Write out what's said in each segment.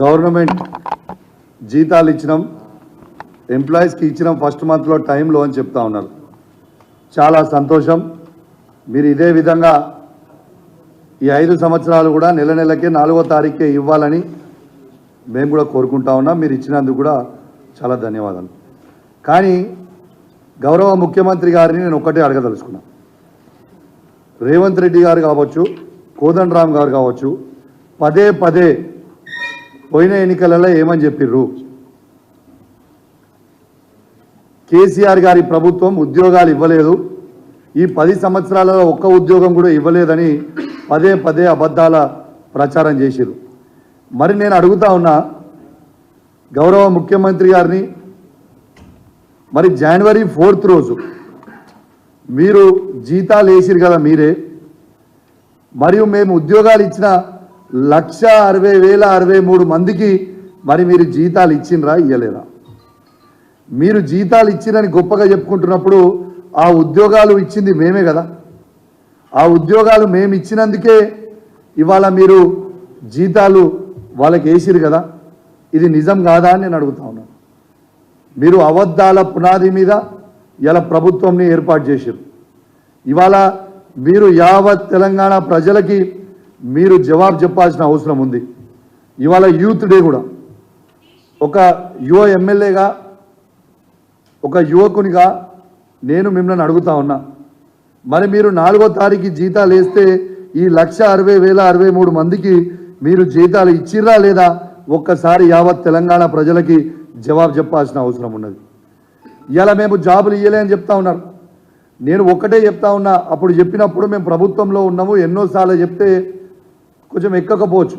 Government జీతాలు ఇచ్చినాం, ఎంప్లాయీస్కి ఇచ్చినాం ఫస్ట్ మంత్లో టైంలో అని చెప్తా ఉన్నారు. చాలా సంతోషం. మీరు ఇదే విధంగా ఈ 5 సంవత్సరాలు కూడా నెల నెలకే 4వ తారీఖుకే ఇవ్వాలని మేము కూడా కోరుకుంటా ఉన్నాం. మీరు ఇచ్చినందుకు కూడా చాలా ధన్యవాదాలు. కానీ గౌరవ ముఖ్యమంత్రి గారిని నేను ఒక్కటే అడగదలుచుకున్నా. రేవంత్ రెడ్డి గారు కావచ్చు, కోదండరామ్ గారు కావచ్చు, పదే పదే పోయిన ఎన్నికలలో ఏమని చెప్పిర్రు? కేసీఆర్ గారి ప్రభుత్వం ఉద్యోగాలు ఇవ్వలేదు, ఈ 10 సంవత్సరాలలో ఒక్క ఉద్యోగం కూడా ఇవ్వలేదని పదే పదే అబద్ధాల ప్రచారం చేసిరు. మరి నేను అడుగుతా ఉన్నా గౌరవ ముఖ్యమంత్రి గారిని, మరి జనవరి 4th రోజు మీరు జీతాలు వేసిరు కదా మీరే, మరియు మేము ఉద్యోగాలు ఇచ్చిన 1,60,063 మందికి మరి మీరు జీతాలు ఇచ్చిండ్రా ఇయ్యలేదా? మీరు జీతాలు ఇచ్చిరని గొప్పగా చెప్పుకుంటున్నప్పుడు ఆ ఉద్యోగాలు ఇచ్చింది మేమే కదా. ఆ ఉద్యోగాలు మేము ఇచ్చినందుకే ఇవాళ మీరు జీతాలు వాళ్ళకి వేసిరు కదా. ఇది నిజం కాదా అని నేను అడుగుతా ఉన్నాను. మీరు అబద్ధాల పునాది మీద ఇలా ప్రభుత్వంని ఏర్పాటు చేశారు. ఇవాళ మీరు యావత్ తెలంగాణ ప్రజలకి మీరు జవాబు చెప్పాల్సిన అవసరం ఉంది. ఇవాళ యూత్ డే కూడా ఒక యువ ఎమ్మెల్యేగా, ఒక యువకునిగా నేను మిమ్మల్ని అడుగుతా ఉన్నా. మరి మీరు 4వ తారీఖు జీతాలు వేస్తే ఈ 1,60,063 మందికి మీరు జీతాలు ఇచ్చిర్రా లేదా? ఒక్కసారి యావత్ తెలంగాణ ప్రజలకి జవాబు చెప్పాల్సిన అవసరం ఉన్నది. ఇలా మేము జాబులు ఇయ్యలే అని చెప్తా ఉన్నారు. నేను ఒక్కటే చెప్తా ఉన్నా, అప్పుడు చెప్పినప్పుడు మేము ప్రభుత్వంలో ఉన్నాము, ఎన్నోసార్లు చెప్తే కొంచెం ఎక్కకపోవచ్చు.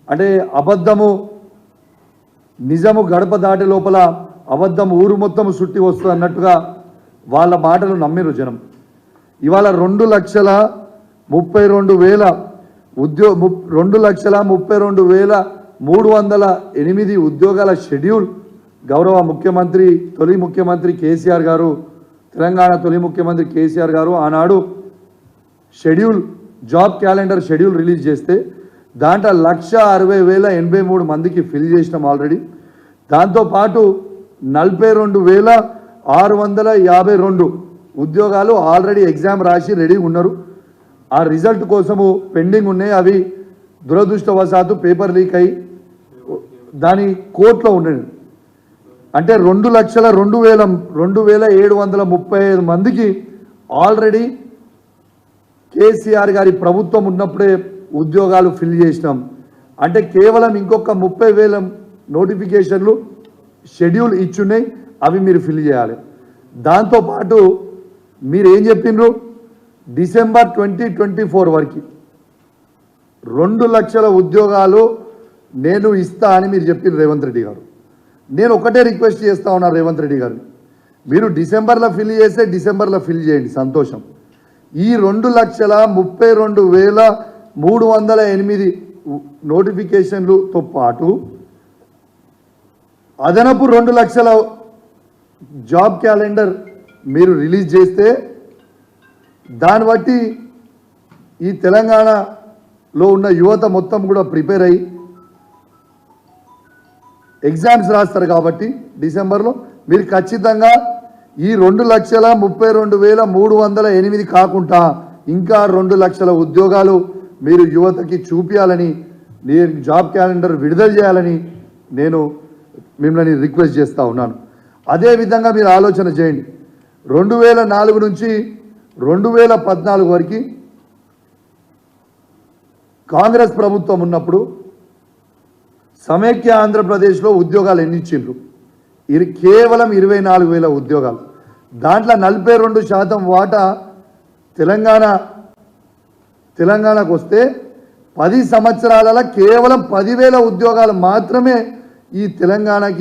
అంటే అబద్ధము నిజము గడప దాటి లోపల అబద్ధం ఊరు మొత్తం చుట్టి వస్తుంది అన్నట్టుగా వాళ్ళ మాటలు నమ్మిరు జనం. ఇవాళ 2,32,000 2,32,308 ఉద్యోగాల షెడ్యూల్ గౌరవ ముఖ్యమంత్రి, తొలి ముఖ్యమంత్రి కేసీఆర్ గారు, తెలంగాణ తొలి ముఖ్యమంత్రి కేసీఆర్ గారు ఆనాడు schedule, job calendar schedule release చేస్తే దాంట్లో 1,60,083 మందికి ఫిల్ చేసినాం ఆల్రెడీ. దాంతోపాటు 42,652 ఉద్యోగాలు ఆల్రెడీ ఎగ్జామ్ రాసి రెడీ ఉన్నారు. ఆ రిజల్ట్ కోసము పెండింగ్ ఉన్నాయి. అవి దురదృష్టవశాత్తు పేపర్ లీక్ అయ్యి దాని కోర్టులో ఉన్నాయి. అంటే 2,02,735 మందికి ఆల్రెడీ కేసీఆర్ గారి ప్రభుత్వం ఉన్నప్పుడే ఉద్యోగాలు ఫిల్ చేసినాం. అంటే కేవలం ఇంకొక 30,000 నోటిఫికేషన్లు షెడ్యూల్ ఇచ్చున్నాయి, అవి మీరు ఫిల్ చేయాలి. దాంతోపాటు మీరు ఏం చెప్పిండ్రు? డిసెంబర్ 2024 వరకు 2 లక్షల ఉద్యోగాలు నేను ఇస్తా అని మీరు చెప్పిండ్రు రేవంత్ రెడ్డి గారు. నేను ఒకటే రిక్వెస్ట్ చేస్తా ఉన్నా రేవంత్ రెడ్డి గారిని, మీరు డిసెంబర్లో ఫిల్ చేస్తే డిసెంబర్లో ఫిల్ చేయండి, సంతోషం. ఈ 2,32,308 నోటిఫికేషన్లతో పాటు అదనపు 2 లక్షల జాబ్ క్యాలెండర్ మీరు రిలీజ్ చేస్తే దాన్ని బట్టి ఈ తెలంగాణలో ఉన్న యువత మొత్తం కూడా ప్రిపేర్ అయ్యి ఎగ్జామ్స్ రాస్తారు. కాబట్టి డిసెంబర్లో మీరు ఖచ్చితంగా ఈ 2,32,308 కాకుండా ఇంకా 2 లక్షల ఉద్యోగాలు మీరు యువతకి చూపించాలని, నేను జాబ్ క్యాలెండర్ విడుదల చేయాలని నేను మిమ్మల్ని రిక్వెస్ట్ చేస్తూ ఉన్నాను. అదేవిధంగా మీరు ఆలోచన చేయండి. 2004 నుంచి 2014 వరకు కాంగ్రెస్ ప్రభుత్వం ఉన్నప్పుడు సమైక్య ఆంధ్రప్రదేశ్లో ఉద్యోగాలు ఎన్ని ఇచ్చిండ్రు? ఇది కేవలం 24,000 ఉద్యోగాలు. దాంట్లో 42% వాటా తెలంగాణకు వస్తే 10 సంవత్సరాలలో కేవలం 10,000 ఉద్యోగాలు మాత్రమే ఈ తెలంగాణకి